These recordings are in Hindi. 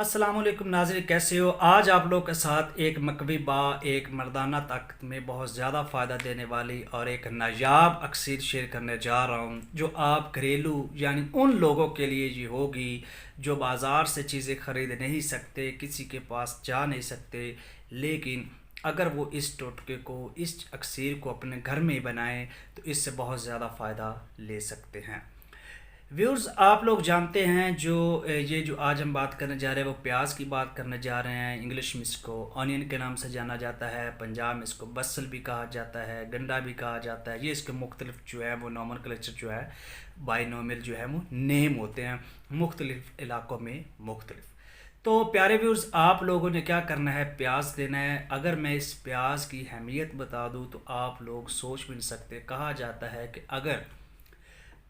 अस्सलाम वालेकुम नाज़रीन, कैसे हो? आज आप लोग के साथ एक मकवी बा एक मर्दाना ताकत में बहुत ज़्यादा फ़ायदा देने वाली और एक नायाब अक्सर शेयर करने जा रहा हूँ, जो आप घरेलू यानी उन लोगों के लिए जी होगी जो बाज़ार से चीज़ें ख़रीद नहीं सकते, किसी के पास जा नहीं सकते, लेकिन अगर वो इस टोटके को, इस अक्सर को अपने घर में बनाएं तो इससे बहुत ज़्यादा फ़ायदा ले सकते हैं। व्यूअर्स, आप लोग जानते हैं ये जो आज हम बात करने जा रहे हैं वो प्याज की बात करने जा रहे हैं। इंग्लिश में इसको ऑनियन के नाम से जाना जाता है, पंजाब में इसको बसल भी कहा जाता है, गंडा भी कहा जाता है। ये इसके मुख्तलिफ जो है वो नॉमनक्लेचर जो है, बाइनोमियल जो है वो नेम होते हैं मुख्तलिफ इलाकों में मुख्तलिफ। तो प्यारे व्यूअर्स, आप लोगों ने क्या करना है, प्याज लेना है। अगर मैं इस प्याज की अहमियत बता दूँ तो आप लोग सोच भी नहीं सकते। कहा जाता है कि अगर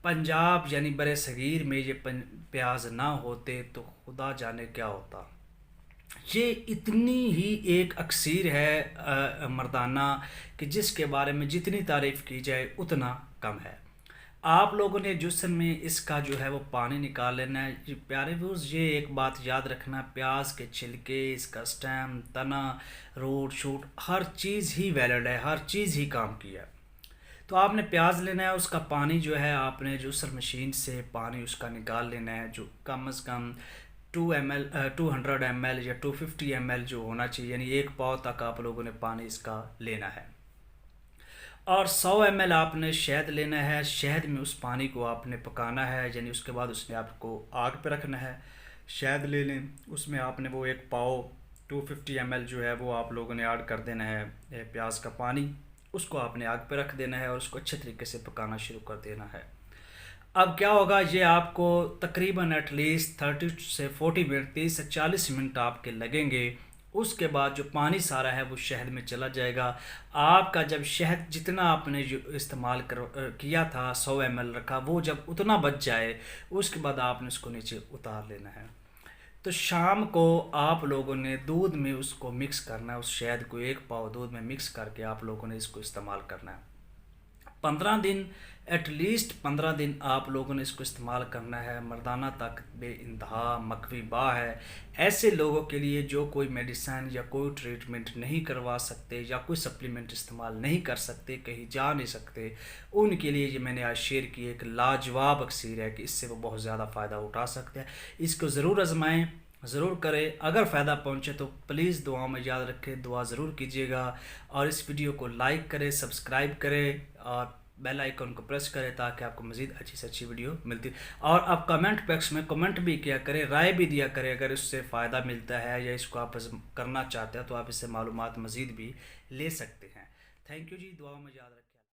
पंजाब यानी बड़े सगीर में ये प्याज ना होते तो खुदा जाने क्या होता। ये इतनी ही एक अक्सर है मर्दाना कि जिसके बारे में जितनी तारीफ़ की जाए उतना कम है। आप लोगों ने जुस्सन में इसका जो है वो पानी निकाल लेना है। ये प्यारे व्यूज़, ये एक बात याद रखना, प्याज के छिलके, इसका स्टेम, तना, रूट शूट, हर चीज़ ही वैलिड है, हर चीज़ ही काम की है। तो आपने प्याज लेना है, उसका पानी जो है आपने जूसर मशीन से पानी उसका निकाल लेना है, जो कम अज़ कम 200 ml या 250 ml जो होना चाहिए, यानी एक पाव तक आप लोगों ने पानी इसका लेना है। और 100 ml आपने शहद लेना है। शहद में उस पानी को आपने पकाना है, यानी उसके बाद उसने आपको आग पे रखना है। शहद ले लें, उसमें आपने वो एक पाव 250 ml जो है वो आप लोगों ने ऐड कर देना है प्याज का पानी। उसको आपने आग पे रख देना है और उसको अच्छे तरीके से पकाना शुरू कर देना है। अब क्या होगा, ये आपको तकरीबन एटलीस्ट 30 से 40 मिनट, 30 से 40 मिनट आपके लगेंगे। उसके बाद जो पानी सारा है वो शहद में चला जाएगा। आपका जब शहद जितना आपने जो इस्तेमाल किया था, 100 ml रखा, वो जब उतना बच जाए उसके बाद आपने उसको नीचे उतार लेना है। तो शाम को आप लोगों ने दूध में उसको मिक्स करना है, उस शहद को एक पाव दूध में मिक्स करके आप लोगों ने इसको इस्तेमाल करना है। 15 दिन, एटलीस्ट 15 दिन आप लोगों ने इसको इस्तेमाल करना है। मर्दाना ताकत बेइंतहा मकवी बा है ऐसे लोगों के लिए जो कोई मेडिसिन या कोई ट्रीटमेंट नहीं करवा सकते या कोई सप्लीमेंट इस्तेमाल नहीं कर सकते, कहीं जा नहीं सकते, उनके लिए ये मैंने आज शेयर की एक लाजवाब अक्सर है कि इससे वो बहुत ज़्यादा फ़ायदा उठा सकते हैं। इसको ज़रूर आजमाएँ, ज़रूर करें। अगर फ़ायदा पहुँचे तो प्लीज़ दुआ में याद रखें, दुआ ज़रूर कीजिएगा। और इस वीडियो को लाइक करें, सब्सक्राइब करें और बेल आइकन को प्रेस करें ताकि आपको मज़ीद अच्छी से अच्छी वीडियो मिलती। और आप कमेंट बॉक्स में कमेंट भी किया करें, राय भी दिया करें। अगर इससे फ़ायदा मिलता है या इसको आप करना चाहते हैं तो आप इससे मालूमात मज़ीद भी ले सकते हैं। थैंक यू जी, दुआ में याद रखें।